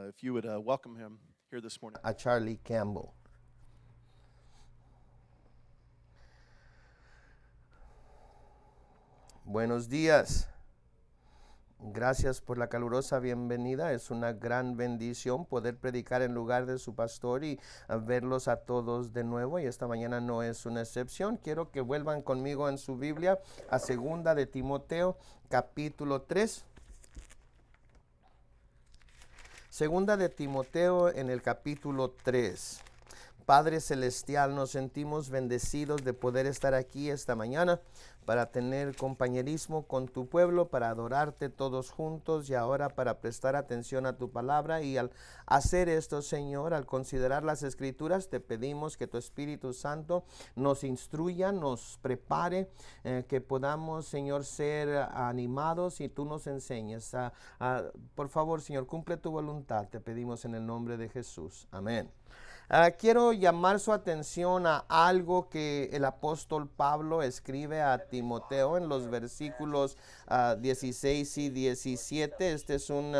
if you would welcome him here this morning. A Charlie Campbell. Buenos días. Gracias por la calurosa bienvenida. Es una gran bendición poder predicar en lugar de su pastor y verlos a todos de nuevo. Y esta mañana no es una excepción. Quiero que vuelvan conmigo en su Biblia a Segunda de Timoteo, capítulo 3. Segunda de Timoteo en el capítulo 3. Padre Celestial, nos sentimos bendecidos de poder estar aquí esta mañana para tener compañerismo con tu pueblo, para adorarte todos juntos y ahora para prestar atención a tu palabra. Y al hacer esto, Señor, al considerar las Escrituras, te pedimos que tu Espíritu Santo nos instruya, nos prepare, que podamos, Señor, ser animados y tú nos enseñes. Por favor, Señor, cumple tu voluntad, te pedimos en el nombre de Jesús. Amén. Quiero llamar su atención a algo que el apóstol Pablo escribe a Timoteo en los versículos 16 y 17. Este es un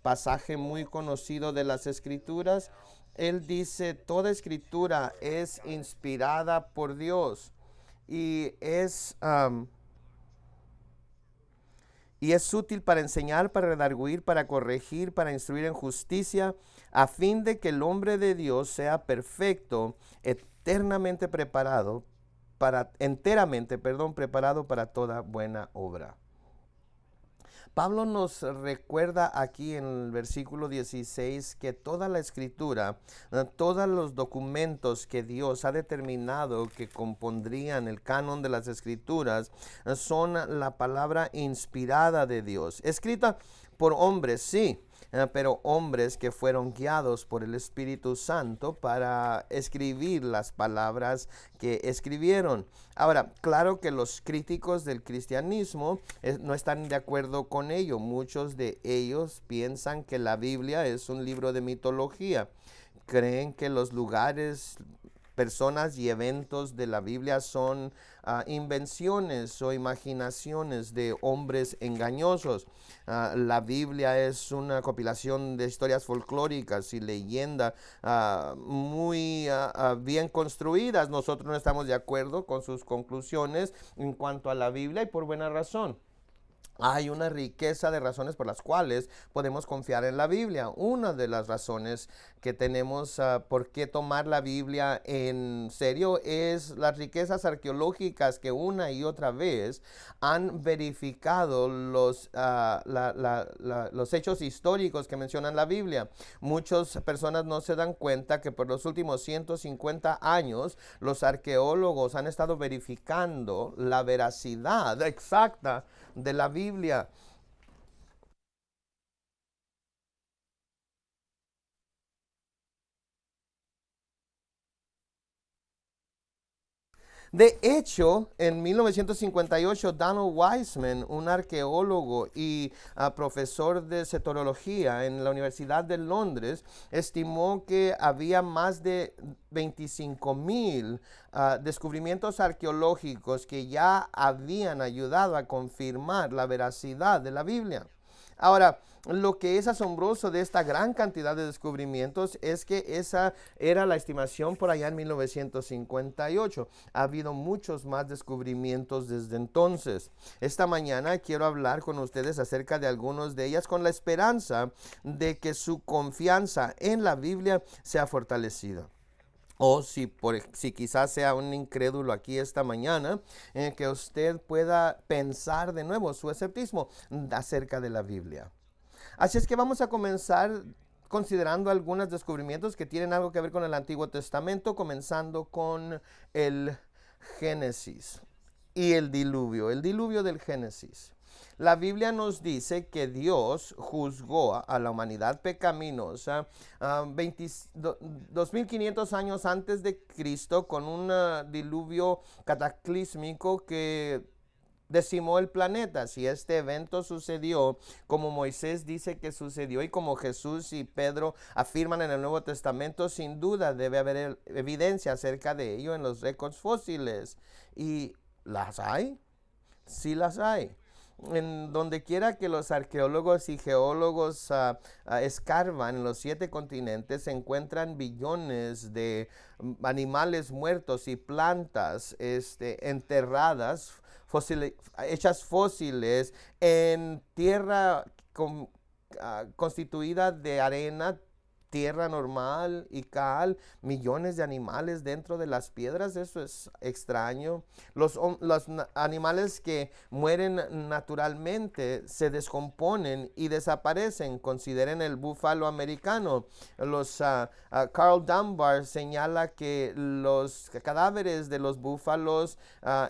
pasaje muy conocido de las Escrituras. Él dice, toda Escritura es inspirada por Dios y es útil para enseñar, para redarguir, para corregir, para instruir en justicia, a fin de que el hombre de Dios sea perfecto, enteramente preparado para toda buena obra. Pablo nos recuerda aquí en el versículo 16 que toda la Escritura, todos los documentos que Dios ha determinado que compondrían el canon de las Escrituras son la palabra inspirada de Dios, escrita por hombres, sí, pero hombres que fueron guiados por el Espíritu Santo para escribir las palabras que escribieron. Ahora, claro que los críticos del cristianismo no están de acuerdo con ello. Muchos de ellos piensan que la Biblia es un libro de mitología. Creen que los lugares, personas y eventos de la Biblia son invenciones o imaginaciones de hombres engañosos. La Biblia es una compilación de historias folclóricas y leyendas muy bien construidas. Nosotros no estamos de acuerdo con sus conclusiones en cuanto a la Biblia y por buena razón. Hay una riqueza de razones por las cuales podemos confiar en la Biblia. Una de las razones que tenemos por qué tomar la Biblia en serio es las riquezas arqueológicas que una y otra vez han verificado los hechos históricos que mencionan la Biblia. Muchas personas no se dan cuenta que por los últimos 150 años los arqueólogos han estado verificando la veracidad exacta de la Biblia. De hecho, en 1958, Donald Wiseman, un arqueólogo y profesor de cetología en la Universidad de Londres, estimó que había más de 25,000 descubrimientos arqueológicos que ya habían ayudado a confirmar la veracidad de la Biblia. Ahora, lo que es asombroso de esta gran cantidad de descubrimientos es que esa era la estimación por allá en 1958. Ha habido muchos más descubrimientos desde entonces. Esta mañana quiero hablar con ustedes acerca de algunos de ellas con la esperanza de que su confianza en la Biblia sea fortalecida. O si quizás sea un incrédulo aquí esta mañana, que usted pueda pensar de nuevo su escepticismo acerca de la Biblia. Así es que vamos a comenzar considerando algunos descubrimientos que tienen algo que ver con el Antiguo Testamento, comenzando con el Génesis y el diluvio del Génesis. La Biblia nos dice que Dios juzgó a la humanidad pecaminosa 2500 años antes de Cristo con un diluvio cataclísmico que decimó el planeta. Si este evento sucedió como Moisés dice que sucedió y como Jesús y Pedro afirman en el Nuevo Testamento, sin duda debe haber evidencia acerca de ello en los récords fósiles. ¿Y las hay? Sí las hay. en donde quiera que los arqueólogos y geólogos escarban en los 7 continentes, se encuentran billones de animales muertos y plantas enterradas, hechas fósiles en tierra constituida de arena, tierra normal y cal, millones de animales dentro de las piedras. Eso es extraño. Los animales que mueren naturalmente se descomponen y desaparecen. Consideren el búfalo americano. Carl Dunbar señala que los cadáveres de los búfalos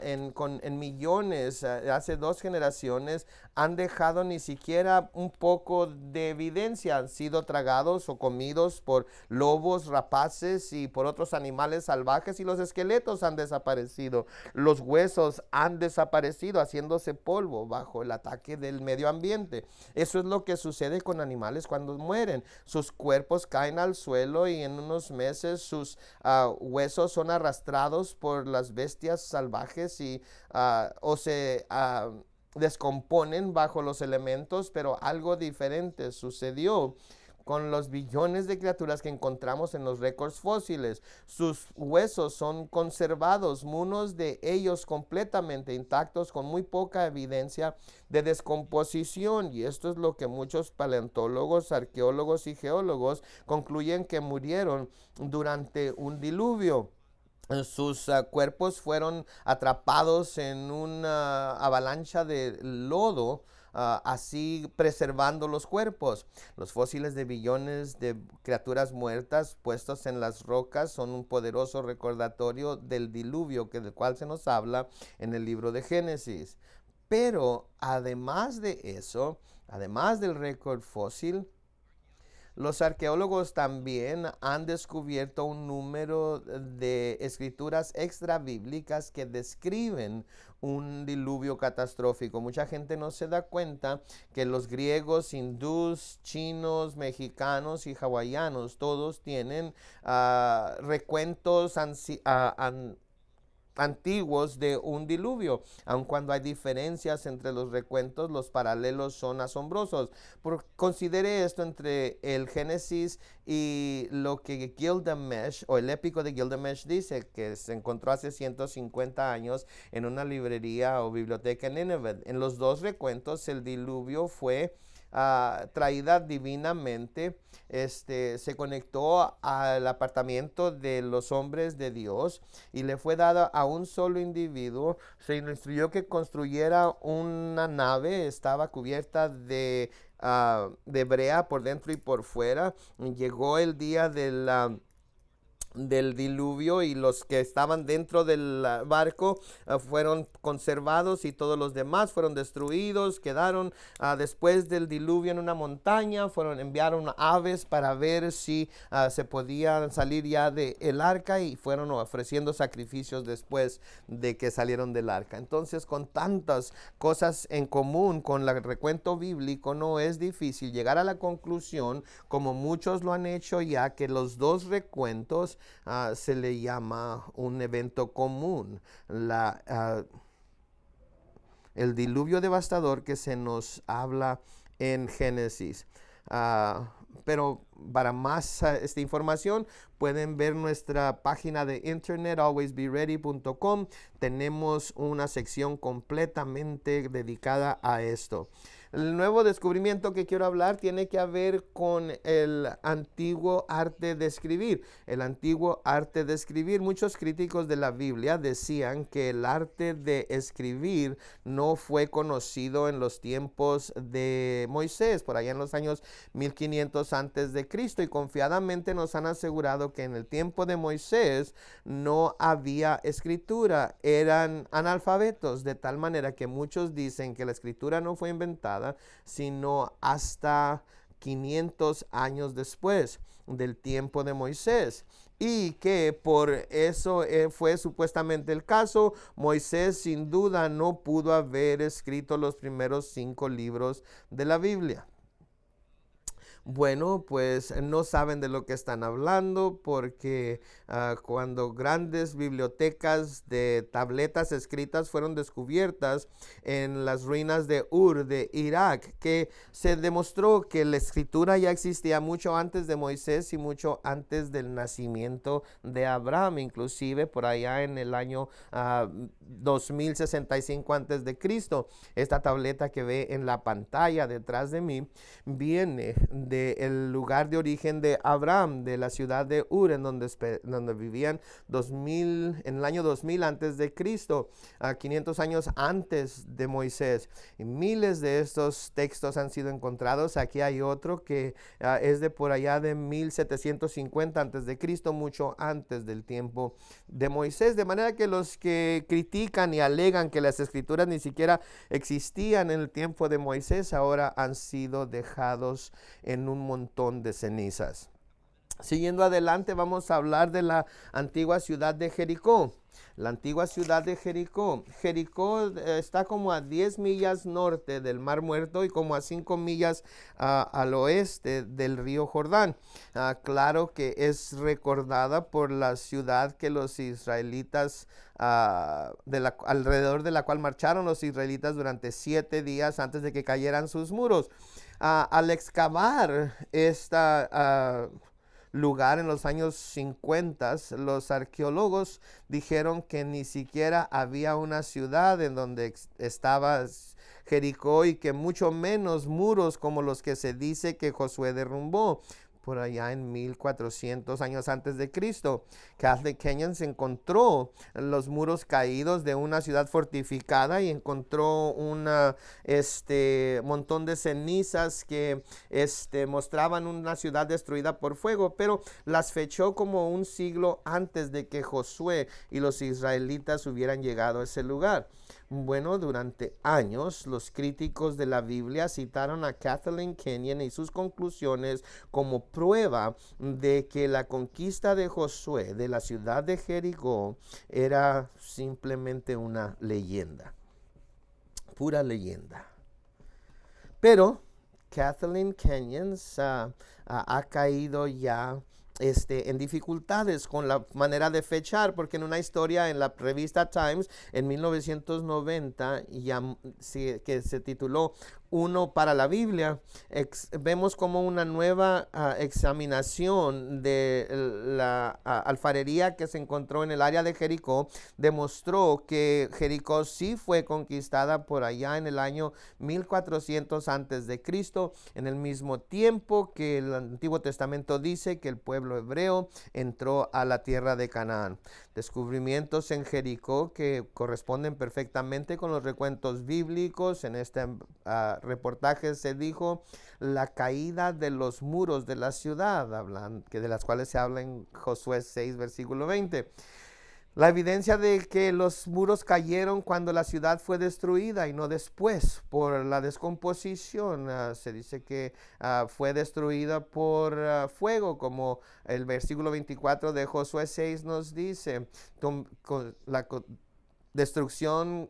en millones, hace 2 generaciones, han dejado ni siquiera un poco de evidencia. Han sido tragados o comidos por lobos rapaces y por otros animales salvajes, y los esqueletos han desaparecido. Los huesos han desaparecido, haciéndose polvo bajo el ataque del medio ambiente. Eso es lo que sucede con animales cuando mueren. Sus cuerpos caen al suelo y en unos meses sus huesos son arrastrados por las bestias salvajes o se descomponen bajo los elementos. Pero algo diferente sucedió con los billones de criaturas que encontramos en los récords fósiles. Sus huesos son conservados, muchos de ellos completamente intactos, con muy poca evidencia de descomposición. Y esto es lo que muchos paleontólogos, arqueólogos y geólogos concluyen, que murieron durante un diluvio. Sus cuerpos fueron atrapados en una avalancha de lodo, así preservando los cuerpos. Los fósiles de billones de criaturas muertas puestos en las rocas son un poderoso recordatorio del diluvio del cual se nos habla en el libro de Génesis. Pero además de eso, además del récord fósil, los arqueólogos también han descubierto un número de escrituras extrabíblicas que describen un diluvio catastrófico. Mucha gente no se da cuenta que los griegos, hindús, chinos, mexicanos y hawaianos todos tienen recuentos antiguos de un diluvio. Aun cuando hay diferencias entre los recuentos, los paralelos son asombrosos. Considere esto entre el Génesis y lo que Gilgamesh, o el épico de Gilgamesh, dice, que se encontró hace 150 años en una librería o biblioteca en Nínive. En los 2 recuentos, el diluvio fue traída divinamente. Se conectó al apartamiento de los hombres de Dios y le fue dada a un solo individuo. Se le instruyó que construyera una nave. Estaba cubierta de brea por dentro y por fuera. Llegó el día del diluvio y los que estaban dentro del barco fueron conservados y todos los demás fueron destruidos. Quedaron después del diluvio en una montaña. Enviaron aves para ver si se podían salir ya del arca, y fueron ofreciendo sacrificios después de que salieron del arca. Entonces, con tantas cosas en común con el recuento bíblico, no es difícil llegar a la conclusión, como muchos lo han hecho ya, que los 2 recuentos se le llama un evento común. El diluvio devastador que se nos habla en Génesis. Pero para más esta información, pueden ver nuestra página de internet, alwaysbeready.com. Tenemos una sección completamente dedicada a esto. El nuevo descubrimiento que quiero hablar tiene que ver con el antiguo arte de escribir. El antiguo arte de escribir. Muchos críticos de la Biblia decían que el arte de escribir no fue conocido en los tiempos de Moisés, por allá en los años 1500 antes de Cristo, y confiadamente nos han asegurado que en el tiempo de Moisés no había escritura. Eran analfabetos, de tal manera que muchos dicen que la escritura no fue inventada sino hasta 500 años después del tiempo de Moisés, y que por eso fue supuestamente el caso. Moisés sin duda no pudo haber escrito los primeros 5 libros de la Biblia. Bueno, pues no saben de lo que están hablando porque cuando grandes bibliotecas de tabletas escritas fueron descubiertas en las ruinas de Ur de Irak, que se demostró que la escritura ya existía mucho antes de Moisés y mucho antes del nacimiento de Abraham, inclusive por allá en el año 2065 antes de Cristo. Esta tableta que ve en la pantalla detrás de mí viene del lugar de origen de Abraham, de la ciudad de Ur, en donde vivían 2000, en el año 2000 antes de Cristo, 500 años antes de Moisés. Y miles de estos textos han sido encontrados. Aquí hay otro que es de por allá de 1750 antes de Cristo, mucho antes del tiempo de Moisés, de manera que los que critican y alegan que las escrituras ni siquiera existían en el tiempo de Moisés ahora han sido dejados en un montón de cenizas. Siguiendo adelante, vamos a hablar de la antigua ciudad de Jericó. La antigua ciudad de Jericó. Jericó está como a 10 millas norte del Mar Muerto y como a 5 millas al oeste del río Jordán. Claro que es recordada por la ciudad que los israelitas, alrededor de la cual marcharon los israelitas durante 7 días antes de que cayeran sus muros. Al excavar esta lugar en los años 50, los arqueólogos dijeron que ni siquiera había una ciudad en donde estaba Jericó y que mucho menos muros como los que se dice que Josué derrumbó por allá en 1400 años antes de Cristo. Catholic Kenyon se encontró los muros caídos de una ciudad fortificada y encontró un montón de cenizas que mostraban una ciudad destruida por fuego, pero las fechó como un siglo antes de que Josué y los israelitas hubieran llegado a ese lugar. Bueno, durante años los críticos de la Biblia citaron a Kathleen Kenyon y sus conclusiones como prueba de que la conquista de Josué de la ciudad de Jericó era simplemente una leyenda, pura leyenda. Pero Kathleen Kenyon ha caído ya en dificultades con la manera de fechar, porque en una historia en la revista Times en 1990 que se tituló Uno para la Biblia, vemos como una nueva examinación de la alfarería que se encontró en el área de Jericó demostró que Jericó sí fue conquistada por allá en el año 1400 antes de Cristo, en el mismo tiempo que el Antiguo Testamento dice que el pueblo hebreo entró a la tierra de Canaán. Descubrimientos en Jericó que corresponden perfectamente con los recuentos bíblicos. En este reportaje se dijo la caída de los muros de la ciudad, de las cuales se habla en Josué 6, versículo 20. La evidencia de que los muros cayeron cuando la ciudad fue destruida y no después por la descomposición. Se dice que fue destruida por fuego, como el versículo 24 de Josué 6 nos dice. La destrucción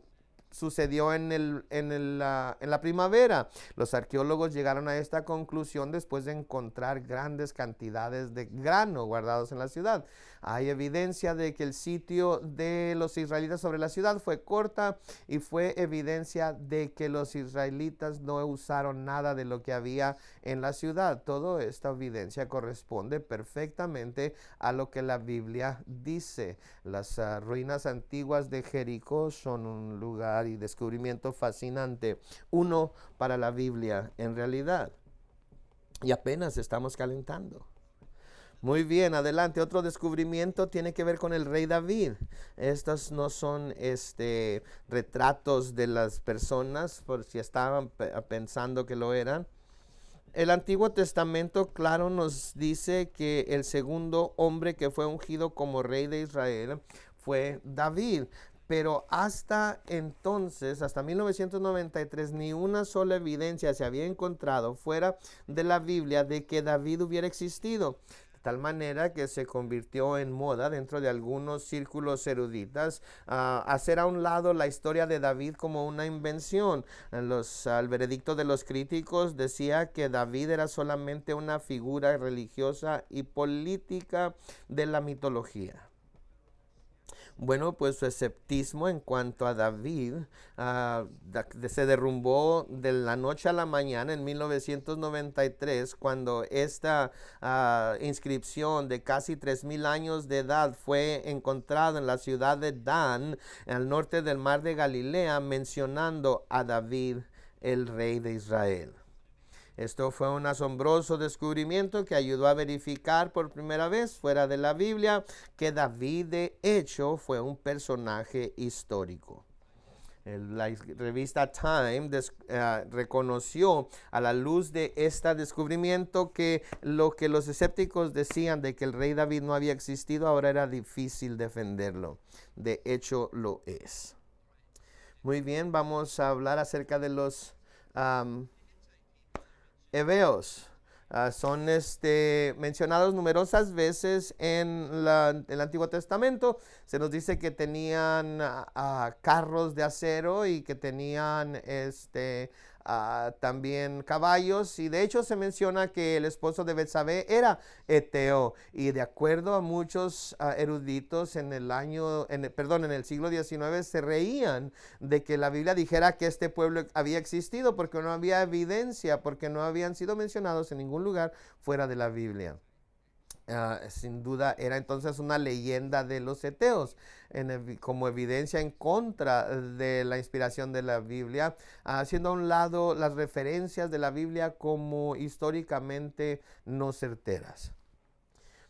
sucedió en la primavera. Los arqueólogos llegaron a esta conclusión después de encontrar grandes cantidades de grano guardados en la ciudad. Hay evidencia de que el sitio de los israelitas sobre la ciudad fue corta y fue evidencia de que los israelitas no usaron nada de lo que había en la ciudad. Toda esta evidencia corresponde perfectamente a lo que la Biblia dice. Las ruinas antiguas de Jericó son un lugar y descubrimiento fascinante, uno para la Biblia en realidad. Y apenas estamos calentando. Muy bien, adelante. Otro descubrimiento tiene que ver con el rey David. Estos no son retratos de las personas, por si estaban pensando que lo eran. El Antiguo Testamento, claro, nos dice que el segundo hombre que fue ungido como rey de Israel fue David. Pero hasta entonces, hasta 1993, ni una sola evidencia se había encontrado fuera de la Biblia de que David hubiera existido. tal manera que se convirtió en moda dentro de algunos círculos eruditas hacer a un lado la historia de David como una invención. El veredicto de los críticos decía que David era solamente una figura religiosa y política de la mitología. Bueno, pues su escepticismo en cuanto a David se derrumbó de la noche a la mañana en 1993, cuando esta inscripción de casi 3,000 años de edad fue encontrada en la ciudad de Dan, al norte del mar de Galilea, mencionando a David, el rey de Israel. Esto fue un asombroso descubrimiento que ayudó a verificar por primera vez fuera de la Biblia que David de hecho fue un personaje histórico. La revista Time reconoció a la luz de este descubrimiento que lo que los escépticos decían de que el rey David no había existido, ahora era difícil defenderlo. De hecho lo es. Muy bien, vamos a hablar acerca de los heveos. Son mencionados numerosas veces en el Antiguo Testamento. Se nos dice que tenían carros de acero y que tenían también caballos, y de hecho se menciona que el esposo de Betsabé era eteo, y de acuerdo a muchos eruditos en el siglo XIX se reían de que la Biblia dijera que este pueblo había existido, porque no había evidencia, porque no habían sido mencionados en ningún lugar fuera de la Biblia. Sin duda era entonces una leyenda de los eteos, como evidencia en contra de la inspiración de la Biblia, haciendo a un lado las referencias de la Biblia como históricamente no certeras.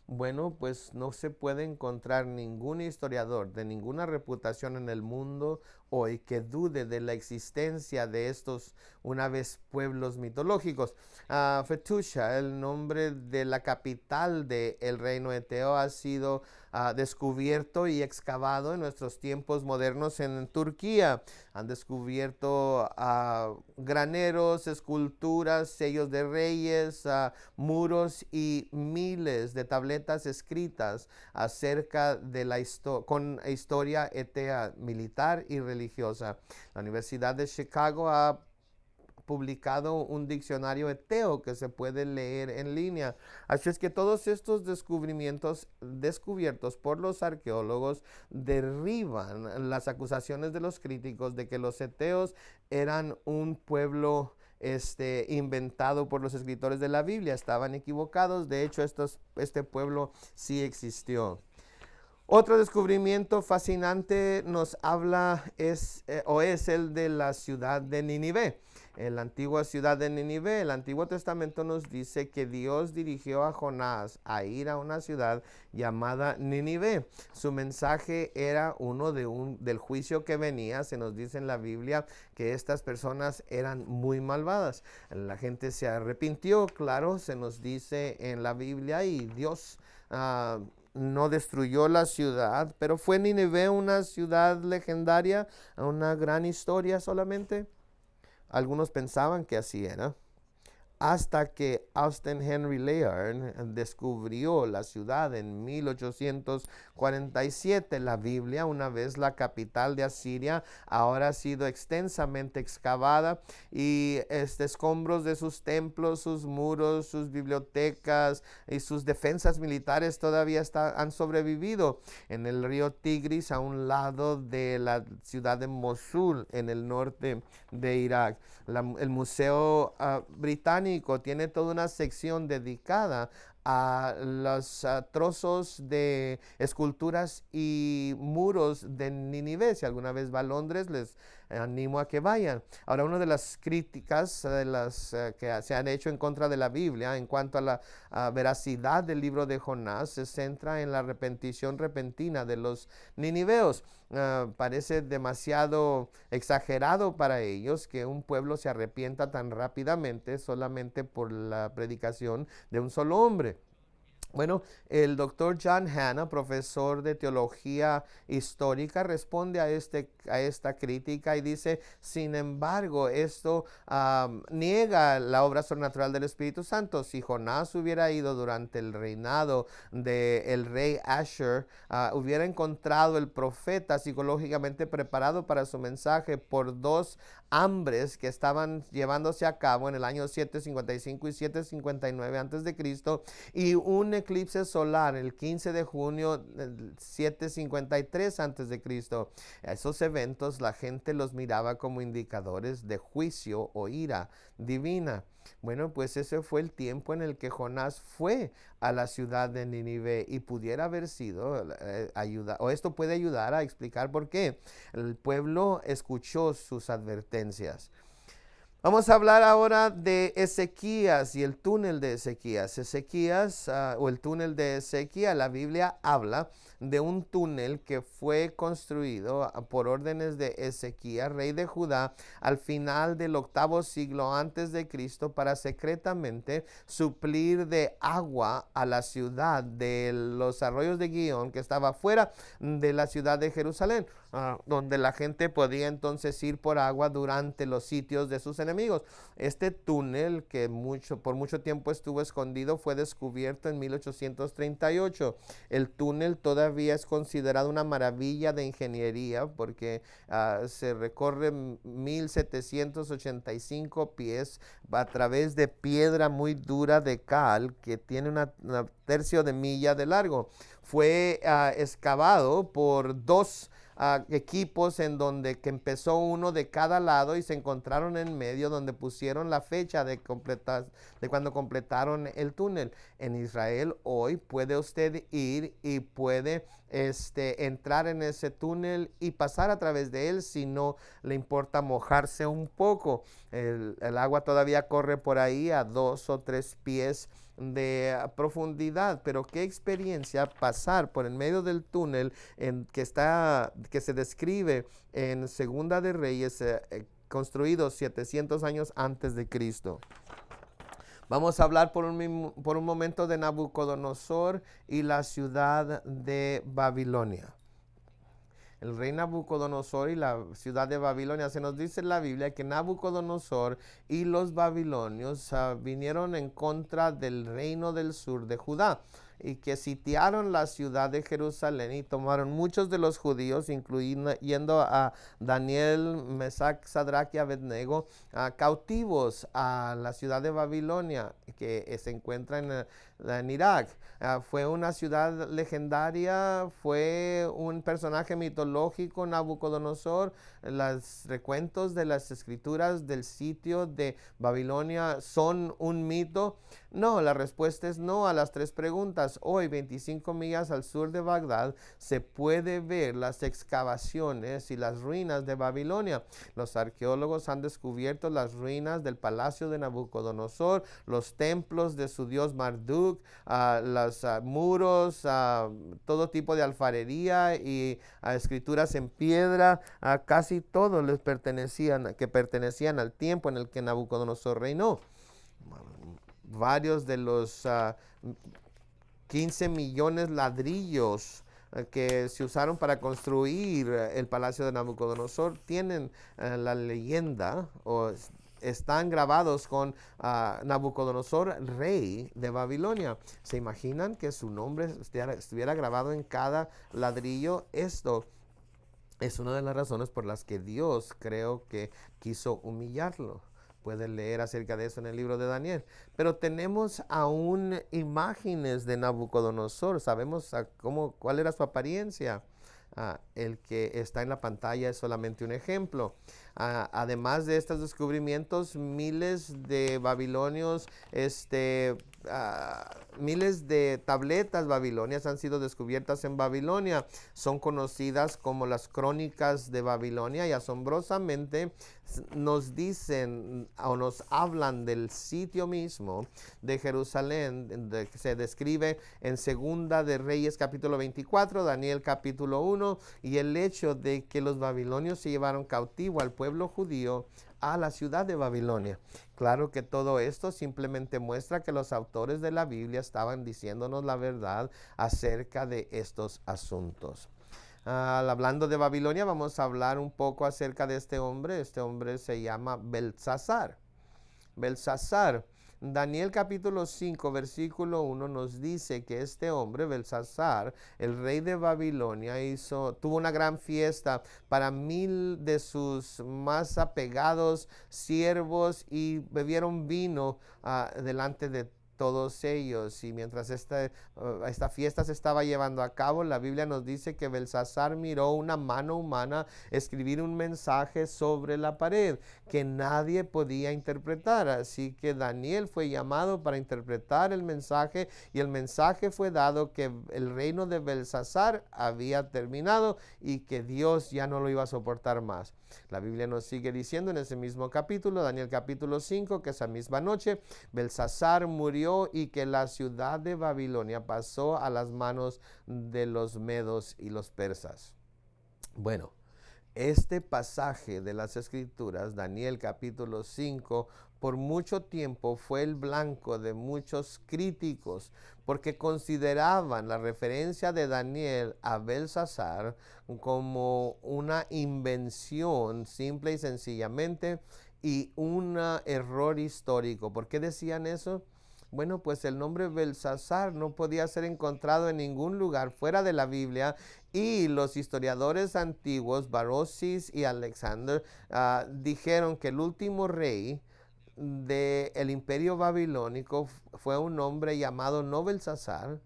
Bueno, pues no se puede encontrar ningún historiador de ninguna reputación en el mundo hoy que dude de la existencia de estos una vez pueblos mitológicos. Fetusha, el nombre de la capital del reino eteo, ha sido descubierto y excavado en nuestros tiempos modernos en Turquía. Han descubierto graneros, esculturas, sellos de reyes, muros y miles de tabletas escritas acerca de con historia etea militar y religiosa. La Universidad de Chicago ha publicado un diccionario eteo que se puede leer en línea. Así es que todos estos descubrimientos descubiertos por los arqueólogos derriban las acusaciones de los críticos de que los eteos eran un pueblo inventado por los escritores de la Biblia. Estaban equivocados. De hecho, este pueblo sí existió. Otro descubrimiento fascinante nos habla es el de la ciudad de Nínive. En la antigua ciudad de Nínive, el Antiguo Testamento nos dice que Dios dirigió a Jonás a ir a una ciudad llamada Nínive. Su mensaje era uno del juicio que venía. Se nos dice en la Biblia que estas personas eran muy malvadas. La gente se arrepintió, claro, se nos dice en la Biblia, y Dios no destruyó la ciudad, pero ¿fue Nínive una ciudad legendaria, una gran historia solamente? Algunos pensaban que así era, hasta que Austen Henry Layard descubrió la ciudad en 1847. La Biblia, una vez la capital de Asiria, ahora ha sido extensamente excavada, y escombros de sus templos, sus muros, sus bibliotecas y sus defensas militares todavía han sobrevivido en el río Tigris, a un lado de la ciudad de Mosul, en el norte de Irak. El Museo Británico tiene toda una sección dedicada a los trozos de esculturas y muros de Nínive. Si alguna vez va a Londres, les animo a que vayan. Ahora, una de las críticas que se han hecho en contra de la Biblia en cuanto a la veracidad del libro de Jonás se centra en la arrepentición repentina de los niniveos. Parece demasiado exagerado para ellos que un pueblo se arrepienta tan rápidamente solamente por la predicación de un solo hombre. Bueno, el doctor John Hanna, profesor de teología histórica, responde a esta crítica y dice, sin embargo, esto niega la obra sobrenatural del Espíritu Santo. Si Jonás hubiera ido durante el reinado del rey Asher, hubiera encontrado el profeta psicológicamente preparado para su mensaje por dos hambres que estaban llevándose a cabo en el año 755 y 759 antes de Cristo, y un eclipse solar el 15 de junio del 753 antes de Cristo. Esos eventos la gente los miraba como indicadores de juicio o ira divina. Bueno, pues ese fue el tiempo en el que Jonás fue a la ciudad de Nínive, y pudiera haber sido ayuda, o esto puede ayudar a explicar por qué el pueblo escuchó sus advertencias. Vamos a hablar ahora de Ezequías y el túnel de Ezequías. Ezequías o el túnel de Ezequías, la Biblia habla de un túnel que fue construido por órdenes de Ezequías, rey de Judá, al final del 8º siglo antes de Cristo, para secretamente suplir de agua a la ciudad de los arroyos de Gihón, que estaba fuera de la ciudad de Jerusalén, donde la gente podía entonces ir por agua durante los sitios de sus enemigos. Este túnel, que por mucho tiempo estuvo escondido, fue descubierto en 1838. El túnel todavía es considerado una maravilla de ingeniería porque se recorre 1785 pies a través de piedra muy dura de cal que tiene una tercio de milla de largo. Fue excavado por dos equipos en donde que empezó uno de cada lado y se encontraron en medio, donde pusieron la fecha de cuando completaron el túnel. En Israel hoy puede usted ir y puede entrar en ese túnel y pasar a través de él si no le importa mojarse un poco. El agua todavía corre por ahí a 2 o 3 pies de profundidad, pero qué experiencia pasar por en medio del túnel que se describe en Segunda de Reyes, construido 700 años antes de Cristo. Vamos a hablar por un momento de Nabucodonosor y la ciudad de Babilonia. El rey Nabucodonosor y la ciudad de Babilonia. Se nos dice en la Biblia que Nabucodonosor y los babilonios vinieron en contra del reino del sur de Judá, y que sitiaron la ciudad de Jerusalén y tomaron muchos de los judíos, incluyendo a Daniel, Mesac, Sadrach y Abednego, cautivos a la ciudad de Babilonia, que se encuentra en Irak. Fue una ciudad legendaria, fue un personaje mitológico, Nabucodonosor. Los recuentos de las escrituras del sitio de Babilonia son un mito. No, la respuesta es no a las 3 preguntas. Hoy, 25 millas al sur de Bagdad, se puede ver las excavaciones y las ruinas de Babilonia. Los arqueólogos han descubierto las ruinas del palacio de Nabucodonosor, los templos de su dios Marduk, los muros, todo tipo de alfarería y escrituras en piedra. Casi todos que pertenecían al tiempo en el que Nabucodonosor reinó. Varios de los 15 millones ladrillos que se usaron para construir el palacio de Nabucodonosor tienen la leyenda o están grabados con Nabucodonosor, rey de Babilonia. ¿Se imaginan que su nombre estuviera grabado en cada ladrillo? Esto es una de las razones por las que Dios creo que quiso humillarlo. Pueden leer acerca de eso en el libro de Daniel. Pero tenemos aún imágenes de Nabucodonosor. Sabemos cuál era su apariencia. El que está en la pantalla es solamente un ejemplo. Además de estos descubrimientos, miles de babilonios, miles de tabletas babilonias han sido descubiertas en Babilonia. Son conocidas como las Crónicas de Babilonia, y asombrosamente nos dicen o nos hablan del sitio mismo de Jerusalén, que se describe en Segunda de Reyes capítulo 24, Daniel capítulo 1, y el hecho de que los babilonios se llevaron cautivo al pueblo judío a la ciudad de Babilonia. Claro que todo esto simplemente muestra que los autores de la Biblia estaban diciéndonos la verdad acerca de estos asuntos. Hablando de Babilonia, vamos a hablar un poco acerca de este hombre. Este hombre se llama Belsasar. Belsasar. Daniel capítulo 5, versículo 1 nos dice que este hombre, Belsasar, el rey de Babilonia, tuvo una gran fiesta para 1000 de sus más apegados siervos y bebieron vino delante de todos ellos. Y mientras esta fiesta se estaba llevando a cabo, la Biblia nos dice que Belsasar miró una mano humana escribir un mensaje sobre la pared que nadie podía interpretar. Así que Daniel fue llamado para interpretar el mensaje, y el mensaje fue dado que el reino de Belsasar había terminado y que Dios ya no lo iba a soportar más. La Biblia nos sigue diciendo en ese mismo capítulo, Daniel capítulo 5, que esa misma noche Belsasar murió y que la ciudad de Babilonia pasó a las manos de los medos y los persas. Bueno, este pasaje de las Escrituras, Daniel capítulo 5, por mucho tiempo fue el blanco de muchos críticos porque consideraban la referencia de Daniel a Belsasar como una invención simple y sencillamente y un error histórico. ¿Por qué decían eso? Bueno, pues el nombre Belsasar no podía ser encontrado en ningún lugar fuera de la Biblia, y los historiadores antiguos, Barosis y Alexander, dijeron que el último rey del imperio babilónico fue un hombre llamado no Belsasar,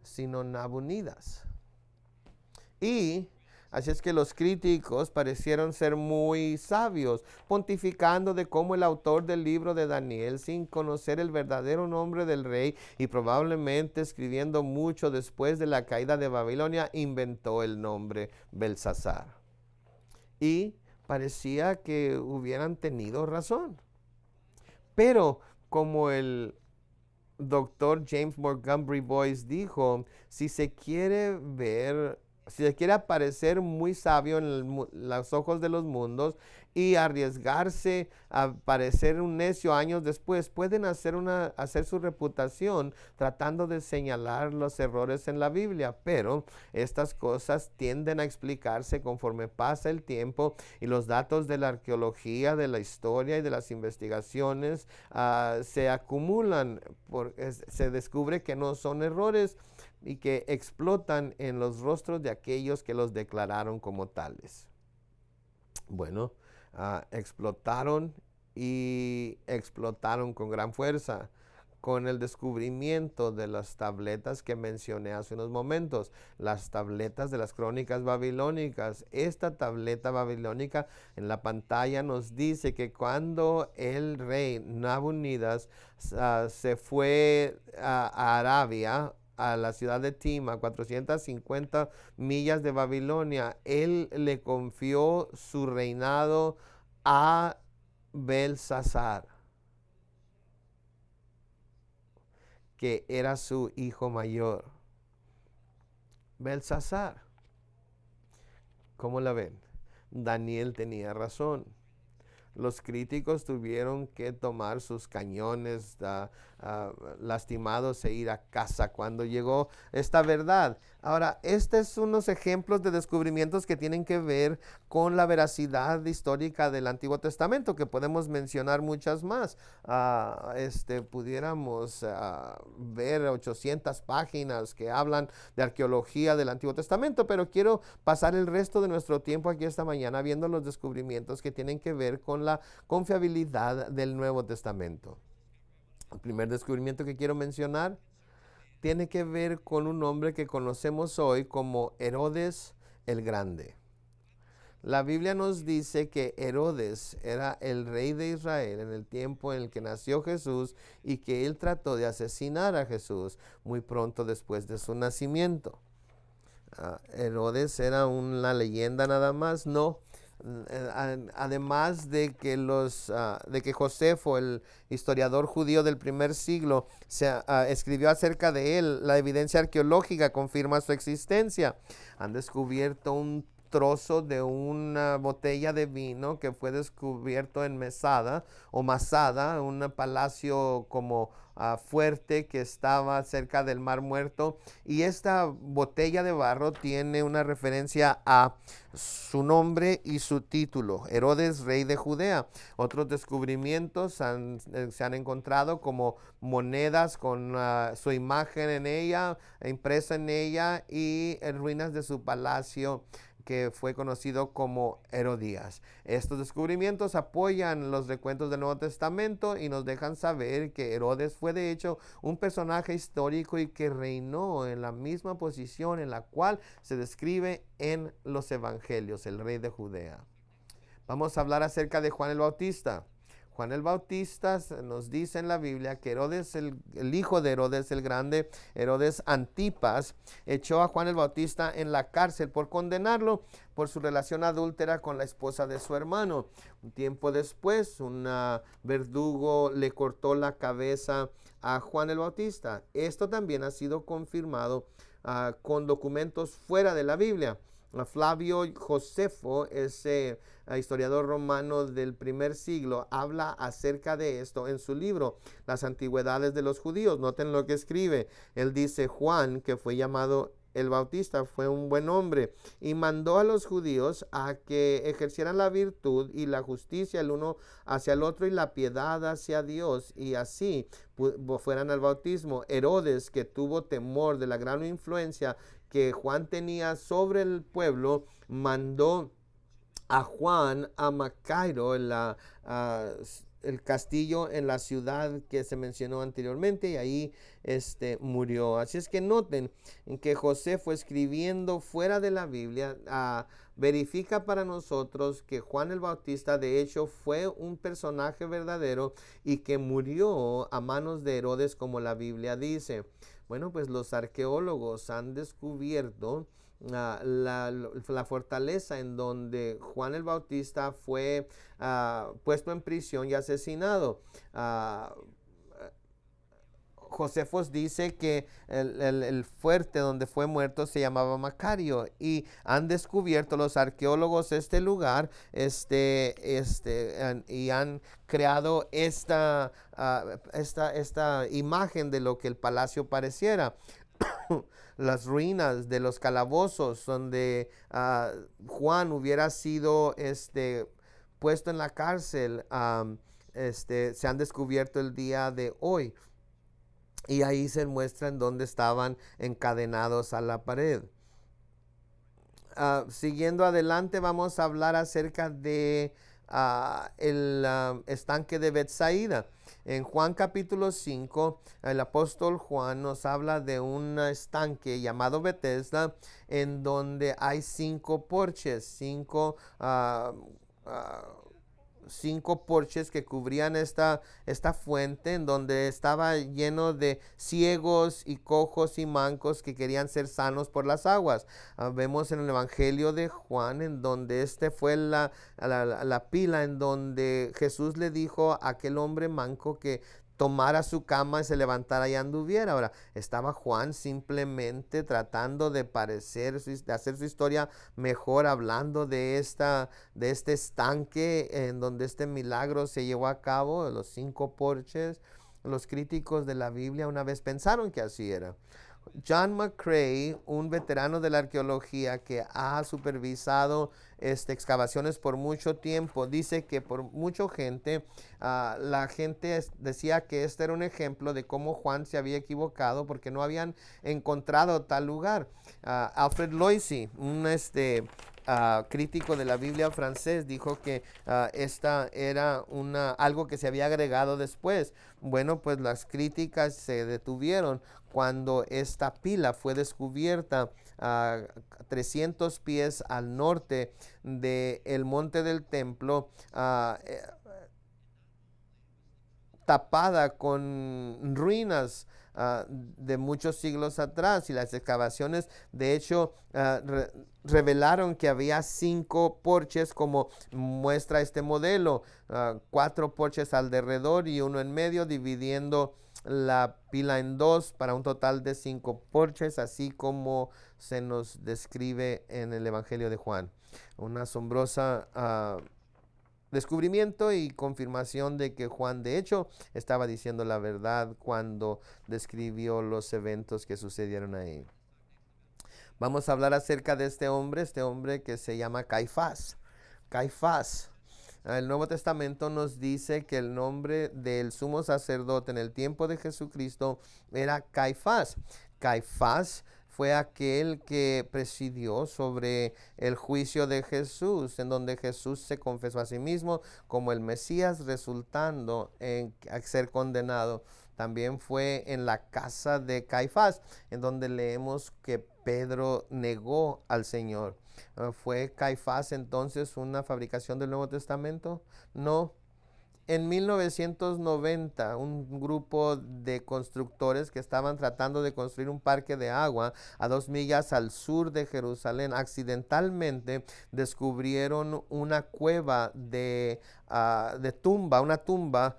sino Nabonidas. Y así es que los críticos parecieron ser muy sabios, pontificando de cómo el autor del libro de Daniel, sin conocer el verdadero nombre del rey y probablemente escribiendo mucho después de la caída de Babilonia, inventó el nombre Belsasar. Y parecía que hubieran tenido razón. Pero como el doctor James Montgomery Boyce dijo, si se quiere aparecer muy sabio en los ojos de los mundos y arriesgarse a parecer un necio años después, pueden hacer su reputación tratando de señalar los errores en la Biblia. Pero estas cosas tienden a explicarse conforme pasa el tiempo y los datos de la arqueología, de la historia y de las investigaciones se acumulan. Se descubre que no son errores y que explotan en los rostros de aquellos que los declararon como tales. Bueno, explotaron con gran fuerza con el descubrimiento de las tabletas que mencioné hace unos momentos, las tabletas de las crónicas babilónicas. Esta tableta babilónica en la pantalla nos dice que cuando el rey Nabonidas se fue a Arabia, a la ciudad de Tima, 450 millas de Babilonia, él le confió su reinado a Belsasar, que era su hijo mayor. Belsasar. ¿Cómo la ven? Daniel tenía razón. Los críticos tuvieron que tomar sus cañones lastimados e ir a casa cuando llegó esta verdad. Ahora, estos son unos ejemplos de descubrimientos que tienen que ver con la veracidad histórica del Antiguo Testamento, que podemos mencionar muchas más. Pudiéramos ver 800 páginas que hablan de arqueología del Antiguo Testamento, pero quiero pasar el resto de nuestro tiempo aquí esta mañana viendo los descubrimientos que tienen que ver con la confiabilidad del Nuevo Testamento. El primer descubrimiento que quiero mencionar tiene que ver con un hombre que conocemos hoy como Herodes el Grande. La Biblia nos dice que Herodes era el rey de Israel en el tiempo en el que nació Jesús y que él trató de asesinar a Jesús muy pronto después de su nacimiento. Herodes era una leyenda nada más, no. Además de que Josefo, el historiador judío del primer siglo, escribió acerca de él, la evidencia arqueológica confirma su existencia. Han descubierto un trozo de una botella de vino que fue descubierto en Mesada o Masada, un palacio como fuerte que estaba cerca del Mar Muerto, y esta botella de barro tiene una referencia a su nombre y su título, Herodes, rey de Judea. Otros descubrimientos se han encontrado como monedas con su imagen en ella, impresa en ella, y en ruinas de su palacio que fue conocido como Herodías. Estos descubrimientos apoyan los recuentos del Nuevo Testamento y nos dejan saber que Herodes fue de hecho un personaje histórico y que reinó en la misma posición en la cual se describe en los evangelios, el rey de Judea. Vamos a hablar acerca de Juan el Bautista. Juan el Bautista nos dice en la Biblia que Herodes, el hijo de Herodes el Grande, Herodes Antipas, echó a Juan el Bautista en la cárcel por condenarlo por su relación adúltera con la esposa de su hermano. Un tiempo después, un verdugo le cortó la cabeza a Juan el Bautista. Esto también ha sido confirmado con documentos fuera de la Biblia. Flavio Josefo, ese historiador romano del primer siglo, habla acerca de esto en su libro Las Antigüedades de los Judíos. Noten lo que escribe. Él dice: Juan, que fue llamado el Bautista, fue un buen hombre y mandó a los judíos a que ejercieran la virtud y la justicia el uno hacia el otro y la piedad hacia Dios, y así fueran al bautismo. Herodes, que tuvo temor de la gran influencia que Juan tenía sobre el pueblo, mandó a Juan a Macairo, el castillo en la ciudad que se mencionó anteriormente, y ahí murió. Así es que noten que José fue escribiendo fuera de la Biblia, verifica para nosotros que Juan el Bautista de hecho fue un personaje verdadero y que murió a manos de Herodes, como la Biblia dice. Bueno, pues los arqueólogos han descubierto la fortaleza en donde Juan el Bautista fue puesto en prisión y asesinado. Josefos dice que el fuerte donde fue muerto se llamaba Macario, y han descubierto los arqueólogos este lugar y han creado esta imagen de lo que el palacio pareciera. Las ruinas de los calabozos donde Juan hubiera sido puesto en la cárcel se han descubierto el día de hoy. Y ahí se muestran dónde estaban encadenados a la pared. Siguiendo adelante, vamos a hablar acerca de el estanque de Betsaida. En Juan capítulo 5, el apóstol Juan nos habla de un estanque llamado Betesda, en donde hay 5 porches, 5 porches que cubrían esta fuente, en donde estaba lleno de ciegos y cojos y mancos que querían ser sanos por las aguas. Vemos en el Evangelio de Juan, en donde fue la pila en donde Jesús le dijo a aquel hombre manco que tomara su cama y se levantara y anduviera. Ahora, estaba Juan simplemente tratando de hacer su historia mejor, hablando de este estanque en donde este milagro se llevó a cabo, los 5 porches. Los críticos de la Biblia una vez pensaron que así era. John McCrae, un veterano de la arqueología que ha supervisado excavaciones por mucho tiempo, dice que por mucha gente, la gente decía que este era un ejemplo de cómo Juan se había equivocado porque no habían encontrado tal lugar. Alfred Loisy, un crítico de la Biblia francés, dijo que esta era algo que se había agregado después. Bueno, pues las críticas se detuvieron cuando esta pila fue descubierta a 300 pies al norte del monte del templo, tapada con ruinas de muchos siglos atrás, y las excavaciones de hecho revelaron que había 5 porches como muestra este modelo, 4 porches alrededor y uno en medio, dividiendo la pila en dos para un total de 5 porches, así como se nos describe en el Evangelio de Juan. Una asombrosa descubrimiento y confirmación de que Juan de hecho estaba diciendo la verdad cuando describió los eventos que sucedieron ahí. Vamos a hablar acerca de este hombre que se llama Caifás. Caifás. El Nuevo Testamento nos dice que el nombre del sumo sacerdote en el tiempo de Jesucristo era Caifás. Caifás fue aquel que presidió sobre el juicio de Jesús, en donde Jesús se confesó a sí mismo como el Mesías, resultando en ser condenado. También fue en la casa de Caifás, en donde leemos que Pedro negó al Señor. ¿Fue Caifás entonces una fabricación del Nuevo Testamento? No. En 1990, un grupo de constructores que estaban tratando de construir un parque de agua a 2 millas al sur de Jerusalén, accidentalmente descubrieron una cueva de tumba, una tumba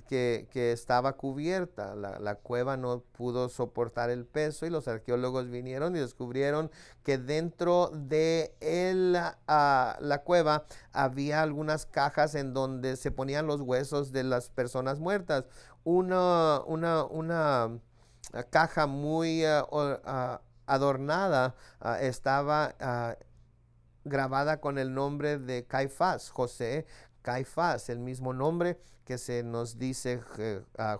que estaba cubierta. La cueva no pudo soportar el peso y los arqueólogos vinieron y descubrieron que dentro de la cueva había algunas cajas en donde se ponían los huesos de las personas muertas. Una caja muy adornada estaba grabada con el nombre de Caifás, José Caifás, el mismo nombre que se nos dice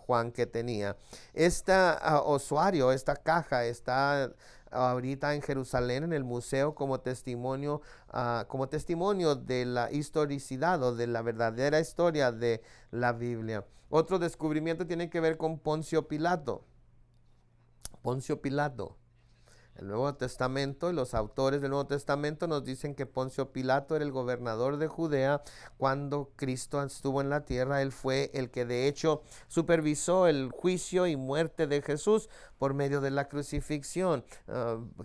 Juan que tenía. Este osuario, esta caja está ahorita en Jerusalén, en el museo, como testimonio de la historicidad o de la verdadera historia de la Biblia. Otro descubrimiento tiene que ver con Poncio Pilato. Poncio Pilato. El Nuevo Testamento y los autores del Nuevo Testamento nos dicen que Poncio Pilato era el gobernador de Judea cuando Cristo estuvo en la tierra. Él fue el que de hecho supervisó el juicio y muerte de Jesús por medio de la crucifixión.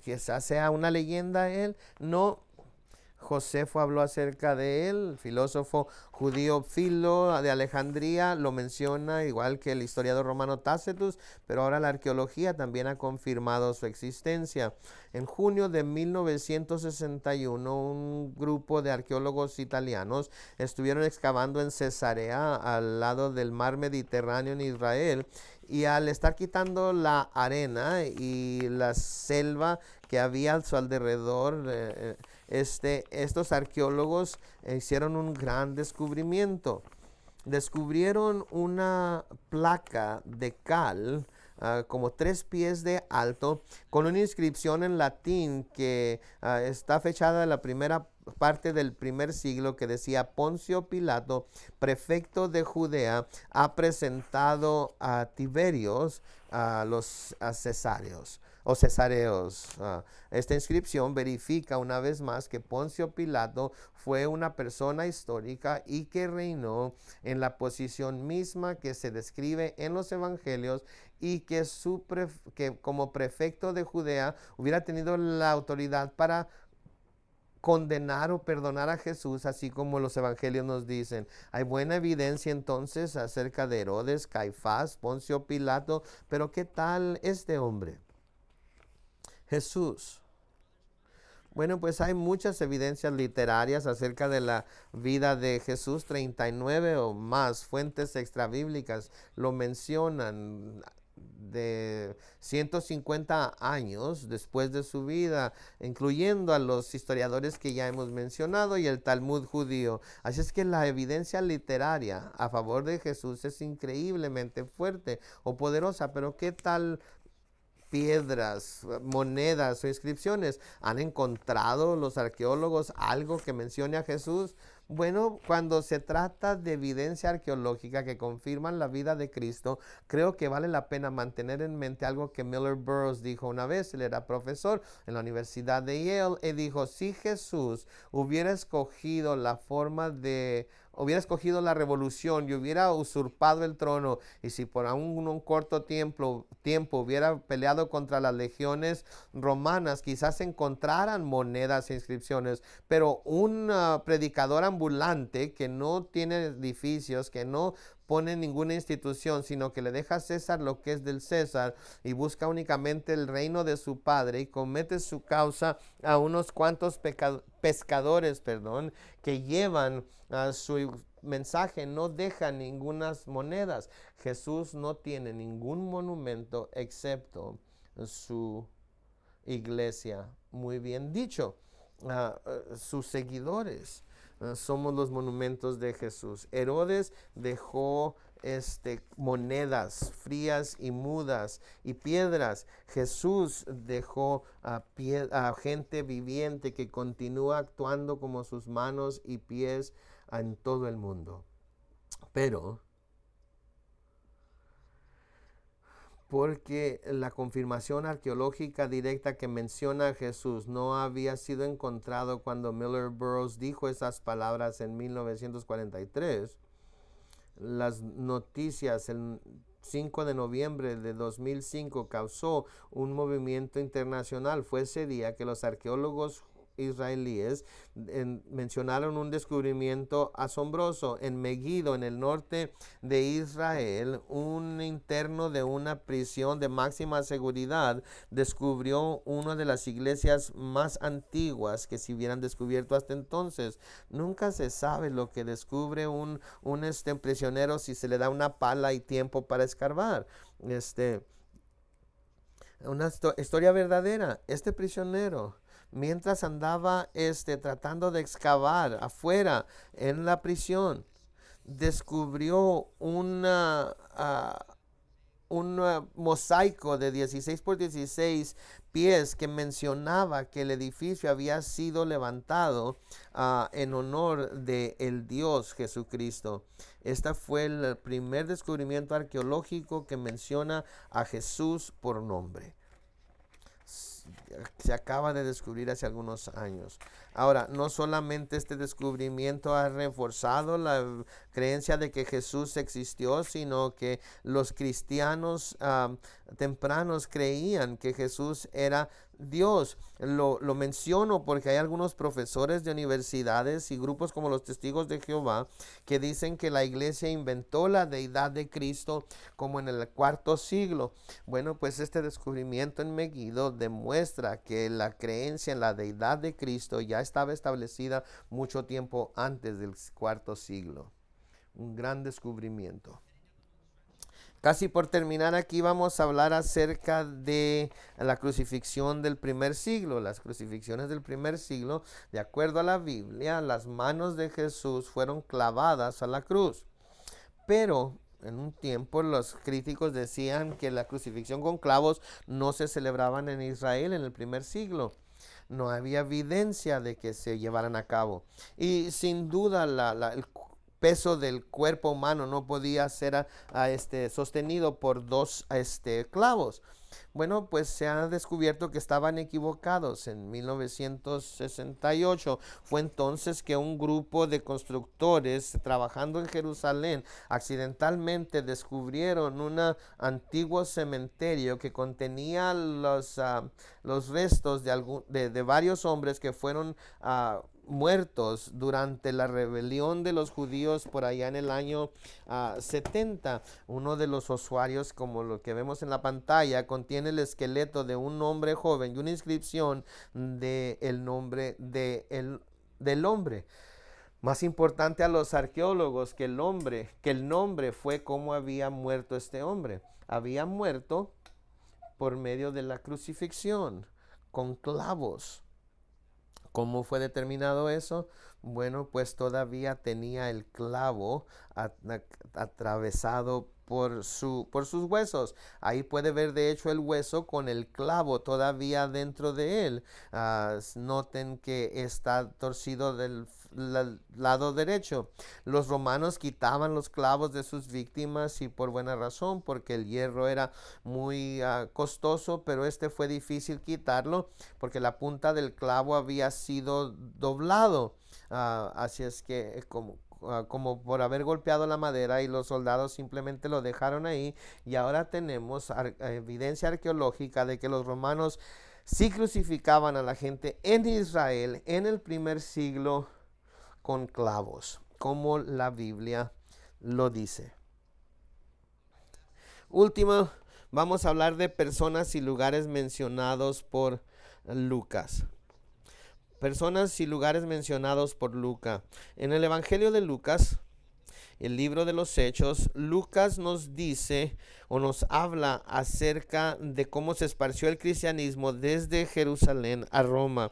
Quizás sea una leyenda él, no. Josefo habló acerca de él, el filósofo judío Filo de Alejandría lo menciona, igual que el historiador romano Tacitus, pero ahora la arqueología también ha confirmado su existencia. En junio de 1961, un grupo de arqueólogos italianos estuvieron excavando en Cesarea, al lado del mar Mediterráneo en Israel, y al estar quitando la arena y la selva que había a su alrededor, estos arqueólogos hicieron un gran descubrimiento. Descubrieron una placa de cal como 3 pies de alto, con una inscripción en latín que está fechada en la primera parte del primer siglo, que decía: Poncio Pilato, prefecto de Judea, ha presentado a Tiberios a los cesareos. Esta inscripción verifica una vez más que Poncio Pilato fue una persona histórica y que reinó en la posición misma que se describe en los evangelios, y que como prefecto de Judea hubiera tenido la autoridad para condenar o perdonar a Jesús, así como los evangelios nos dicen. Hay buena evidencia entonces acerca de Herodes, Caifás, Poncio Pilato, pero ¿qué tal este hombre? Jesús. Bueno, pues hay muchas evidencias literarias acerca de la vida de Jesús. 39 o más fuentes extrabíblicas lo mencionan, de 150 años después de su vida, incluyendo a los historiadores que ya hemos mencionado y el Talmud judío. Así es que la evidencia literaria a favor de Jesús es increíblemente fuerte o poderosa. Pero ¿qué tal piedras, monedas o inscripciones? ¿Han encontrado los arqueólogos algo que mencione a Jesús? Bueno, cuando se trata de evidencia arqueológica que confirman la vida de Cristo, creo que vale la pena mantener en mente algo que Miller Burroughs dijo una vez. Él era profesor en la Universidad de Yale y dijo: si Jesús hubiera escogido la revolución y hubiera usurpado el trono, y si por un corto tiempo hubiera peleado contra las legiones romanas, quizás encontraran monedas e inscripciones, pero un predicador ambulante que no tiene edificios, que no pone ninguna institución, sino que le deja a César lo que es del César y busca únicamente el reino de su padre y comete su causa a unos cuantos pescadores, que llevan su mensaje, no deja ningunas monedas. Jesús no tiene ningún monumento excepto su iglesia. Muy bien dicho. Sus seguidores somos los monumentos de Jesús. Herodes dejó monedas frías y mudas y piedras. Jesús dejó a gente viviente que continúa actuando como sus manos y pies en todo el mundo. Pero porque la confirmación arqueológica directa que menciona a Jesús no había sido encontrado cuando Miller Burroughs dijo esas palabras en 1943, las noticias el 5 de noviembre de 2005 causó un movimiento internacional. Fue ese día que los arqueólogos israelíes mencionaron un descubrimiento asombroso en Megiddo, en el norte de Israel. Un interno de una prisión de máxima seguridad descubrió una de las iglesias más antiguas que se hubieran descubierto hasta entonces. Nunca se sabe lo que descubre un prisionero si se le da una pala y tiempo para escarbar. Una historia verdadera. Este prisionero, mientras andaba tratando de excavar afuera en la prisión, descubrió un mosaico de 16 por 16 pies que mencionaba que el edificio había sido levantado en honor de el Dios Jesucristo. Este fue el primer descubrimiento arqueológico que menciona a Jesús por nombre. Se acaba de descubrir hace algunos años. Ahora, no solamente este descubrimiento ha reforzado la creencia de que Jesús existió, sino que los cristianos tempranos creían que Jesús era Dios. Lo menciono porque hay algunos profesores de universidades y grupos como los Testigos de Jehová que dicen que la iglesia inventó la deidad de Cristo como en el cuarto siglo. Bueno, pues este descubrimiento en Megiddo demuestra que la creencia en la deidad de Cristo ya estaba establecida mucho tiempo antes del cuarto siglo. Un gran descubrimiento. Casi por terminar aquí vamos a hablar acerca de la crucifixión del primer siglo. Las crucifixiones del primer siglo, de acuerdo a la Biblia, las manos de Jesús fueron clavadas a la cruz. Pero en un tiempo los críticos decían que la crucifixión con clavos no se celebraban en Israel en el primer siglo. No había evidencia de que se llevaran a cabo. Y sin duda el peso del cuerpo humano no podía ser sostenido por dos clavos. Bueno, pues se ha descubierto que estaban equivocados. En 1968 fue entonces que un grupo de constructores trabajando en Jerusalén accidentalmente descubrieron un antiguo cementerio que contenía los restos de varios hombres que fueron muertos durante la rebelión de los judíos por allá en el año 70. Uno de los ossuarios, como lo que vemos en la pantalla, contiene el esqueleto de un hombre joven y una inscripción del nombre del hombre. Más importante a los arqueólogos que el nombre fue cómo había muerto este hombre. Había muerto por medio de la crucifixión con clavos. ¿Cómo fue determinado eso? Bueno, pues todavía tenía el clavo atravesado por sus huesos. Ahí puede ver de hecho el hueso con el clavo todavía dentro de él. Noten que está torcido del lado derecho. Los romanos quitaban los clavos de sus víctimas y por buena razón, porque el hierro era muy costoso, pero fue difícil quitarlo porque la punta del clavo había sido doblado. Así es que como por haber golpeado la madera, y los soldados simplemente lo dejaron ahí, y ahora tenemos evidencia arqueológica de que los romanos sí crucificaban a la gente en Israel en el primer siglo con clavos, como la Biblia lo dice. Último, vamos a hablar de personas y lugares mencionados por Lucas. Personas y lugares mencionados por Lucas. En el Evangelio de Lucas, el libro de los Hechos, Lucas nos dice o nos habla acerca de cómo se esparció el cristianismo desde Jerusalén a Roma.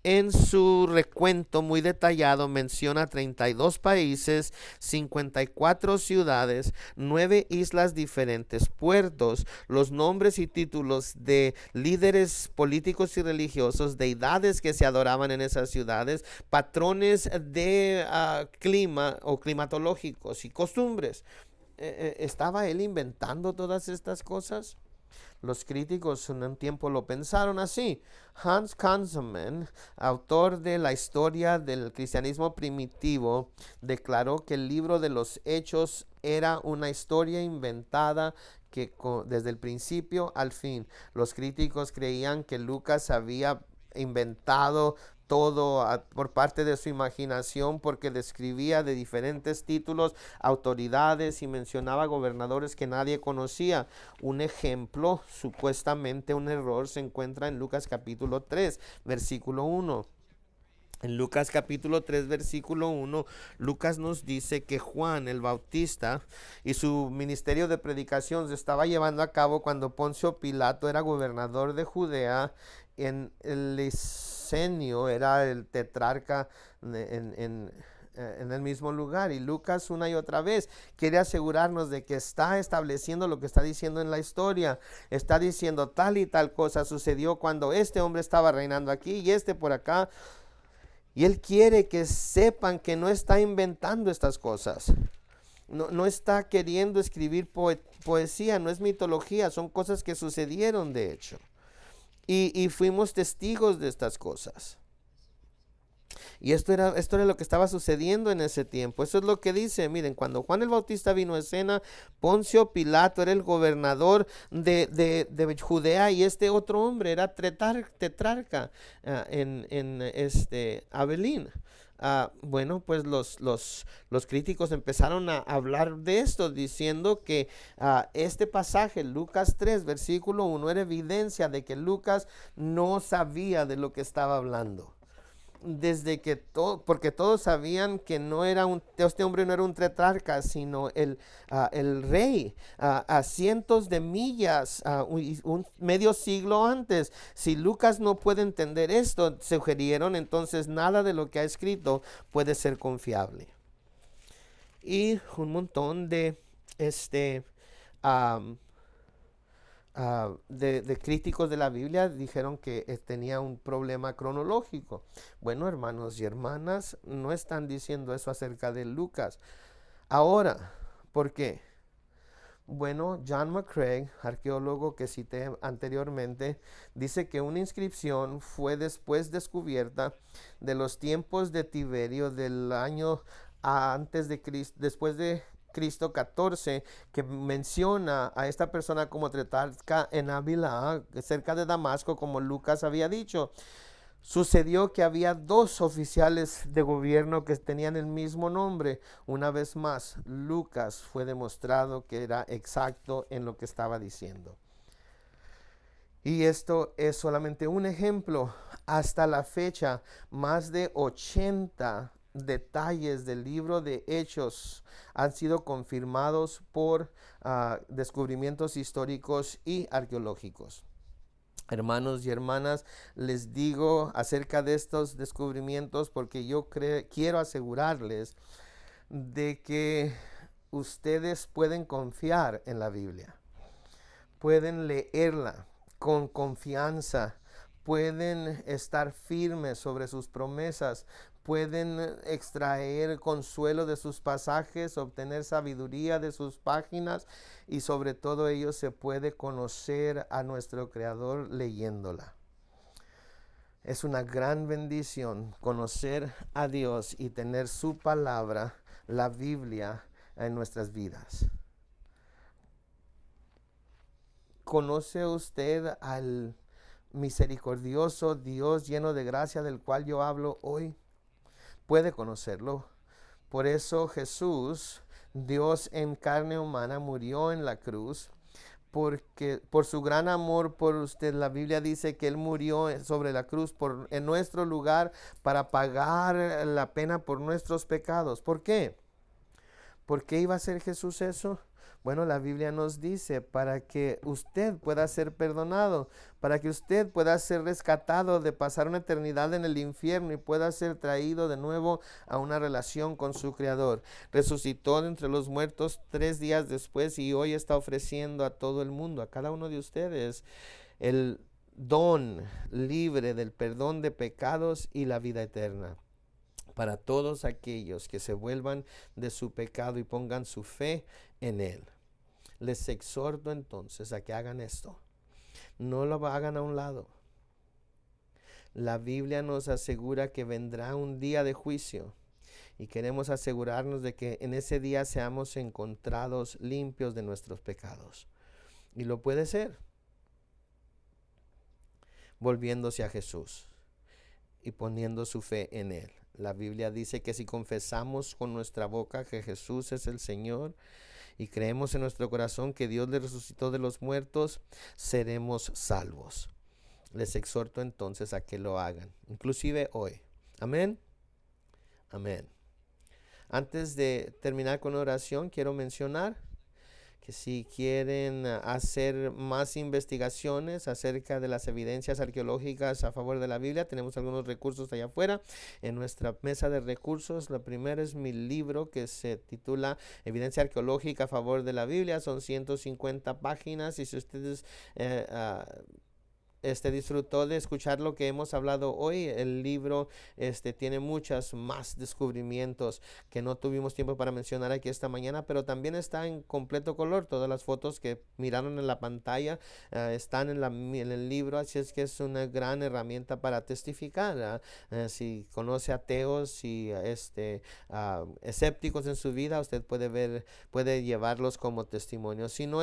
En su recuento muy detallado menciona 32 países, 54 ciudades, 9 islas diferentes, puertos, los nombres y títulos de líderes políticos y religiosos, deidades que se adoraban en esas ciudades, patrones de clima o climatológicos y costumbres. ¿Estaba él inventando todas estas cosas? Los críticos en un tiempo lo pensaron así. Hans Kanzelman, autor de la historia del cristianismo primitivo, declaró que el libro de los Hechos era una historia inventada que desde el principio al fin. Los críticos creían que Lucas había inventado todo por parte de su imaginación, porque describía de diferentes títulos autoridades y mencionaba gobernadores que nadie conocía. Un ejemplo, supuestamente un error, se encuentra en Lucas capítulo 3, versículo 1. En Lucas capítulo 3, versículo 1, Lucas nos dice que Juan el Bautista y su ministerio de predicación se estaba llevando a cabo cuando Poncio Pilato era gobernador de Judea. En el Licenio era el tetrarca en el mismo lugar, y Lucas una y otra vez quiere asegurarnos de que está estableciendo lo que está diciendo en la historia. Está diciendo tal y tal cosa sucedió cuando este hombre estaba reinando aquí y este por acá, y él quiere que sepan que no está inventando estas cosas. No está queriendo escribir poesía, no es mitología, son cosas que sucedieron de hecho. Y fuimos testigos de estas cosas. Y esto era lo que estaba sucediendo en ese tiempo. Eso es lo que dice. Miren, cuando Juan el Bautista vino a escena, Poncio Pilato era el gobernador de Judea, y este otro hombre era tetrarca en Abelín. Bueno, pues los críticos empezaron a hablar de esto, diciendo que este pasaje, Lucas 3, versículo 1, era evidencia de que Lucas no sabía de lo que estaba hablando. Porque todos sabían que este hombre no era un tetrarca, sino el rey, a cientos de millas, un medio siglo antes. Si Lucas no puede entender esto, sugirieron, entonces nada de lo que ha escrito puede ser confiable. Y un montón de de críticos de la Biblia dijeron que tenía un problema cronológico. Bueno, hermanos y hermanas, no están diciendo eso acerca de Lucas. Ahora, ¿por qué? Bueno, John McCrae, arqueólogo que cité anteriormente, dice que una inscripción fue después descubierta de los tiempos de Tiberio del año antes de Cristo, después de Cristo 14, que menciona a esta persona como tetrarca en Ávila, cerca de Damasco, como Lucas había dicho. Sucedió que había 2 oficiales de gobierno que tenían el mismo nombre. Una vez más, Lucas fue demostrado que era exacto en lo que estaba diciendo. Y esto es solamente un ejemplo. Hasta la fecha, más de 80 detalles del libro de Hechos han sido confirmados por descubrimientos históricos y arqueológicos. Hermanos y hermanas, les digo acerca de estos descubrimientos porque yo quiero asegurarles de que ustedes pueden confiar en la Biblia, pueden leerla con confianza, pueden estar firmes sobre sus promesas, pueden extraer consuelo de sus pasajes, obtener sabiduría de sus páginas, y sobre todo ello se puede conocer a nuestro Creador leyéndola. Es una gran bendición conocer a Dios y tener su palabra, la Biblia, en nuestras vidas. ¿Conoce usted al misericordioso Dios lleno de gracia del cual yo hablo hoy? Puede conocerlo. Por eso Jesús, Dios en carne humana, murió en la cruz porque por su gran amor por usted, la Biblia dice que Él murió sobre la cruz en nuestro lugar para pagar la pena por nuestros pecados. ¿Por qué? ¿Por qué iba a hacer Jesús eso? Bueno, la Biblia nos dice para que usted pueda ser perdonado, para que usted pueda ser rescatado de pasar una eternidad en el infierno y pueda ser traído de nuevo a una relación con su Creador. Resucitó de entre los muertos 3 días después y hoy está ofreciendo a todo el mundo, a cada uno de ustedes, el don libre del perdón de pecados y la vida eterna. Para todos aquellos que se vuelvan de su pecado y pongan su fe en Él. Les exhorto entonces a que hagan esto. No lo hagan a un lado. La Biblia nos asegura que vendrá un día de juicio y queremos asegurarnos de que en ese día seamos encontrados limpios de nuestros pecados. Y lo puede ser volviéndose a Jesús y poniendo su fe en Él. La Biblia dice que si confesamos con nuestra boca que Jesús es el Señor y creemos en nuestro corazón que Dios le resucitó de los muertos, seremos salvos. Les exhorto entonces a que lo hagan, inclusive hoy. Amén. Amén. Antes de terminar con oración, quiero mencionar que si quieren hacer más investigaciones acerca de las evidencias arqueológicas a favor de la Biblia, tenemos algunos recursos allá afuera en nuestra mesa de recursos. La primera es mi libro que se titula Evidencia arqueológica a favor de la Biblia. Son 150 páginas y si ustedes disfrutó de escuchar lo que hemos hablado hoy, el libro tiene muchos más descubrimientos que no tuvimos tiempo para mencionar aquí esta mañana, pero también está en completo color. Todas las fotos que miraron en la pantalla están en el libro, así es que es una gran herramienta para testificar. Si conoce ateos y escépticos en su vida, usted puede llevarlos como testimonio. Si no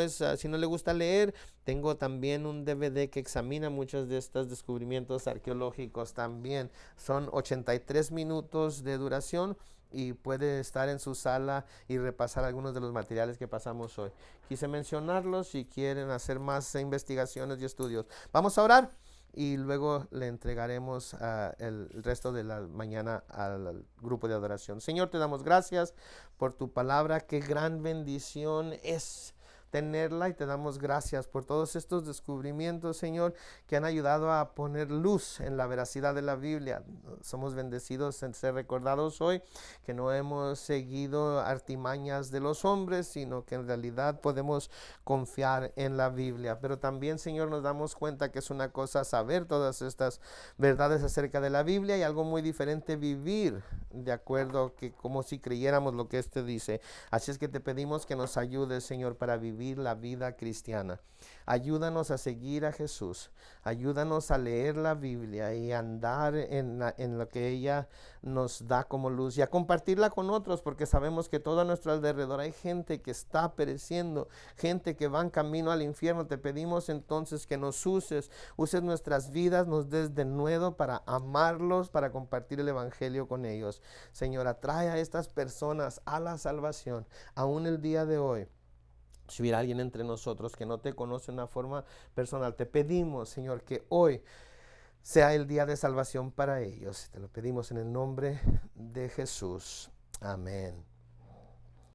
le gusta leer, tengo también un DVD que examina muchos de estos descubrimientos arqueológicos también. Son 83 minutos de duración y puede estar en su sala y repasar algunos de los materiales que pasamos hoy. Quise mencionarlos si quieren hacer más investigaciones y estudios. Vamos a orar y luego le entregaremos el resto de la mañana al grupo de adoración. Señor, te damos gracias por tu palabra. Qué gran bendición es tenerla y te damos gracias por todos estos descubrimientos, Señor, que han ayudado a poner luz en la veracidad de la Biblia. Somos bendecidos en ser recordados hoy que no hemos seguido artimañas de los hombres, sino que en realidad podemos confiar en la Biblia. Pero también, Señor, nos damos cuenta que es una cosa saber todas estas verdades acerca de la Biblia y algo muy diferente vivir de acuerdo que como si creyéramos lo que dice. Así es que te pedimos que nos ayudes, Señor, para vivir la vida cristiana. Ayúdanos a seguir a Jesús. Ayúdanos a leer la Biblia y andar en lo que ella nos da como luz y a compartirla con otros, porque sabemos que todo a nuestro alrededor hay gente que está pereciendo, gente que va en camino al infierno. Te pedimos entonces que nos uses nuestras vidas, nos des de nuevo para amarlos, para compartir el evangelio con ellos. Señor, atrae a estas personas a la salvación, aún el día de hoy. Si hubiera alguien entre nosotros que no te conoce de una forma personal, te pedimos, Señor, que hoy sea el día de salvación para ellos. Te lo pedimos en el nombre de Jesús. Amén.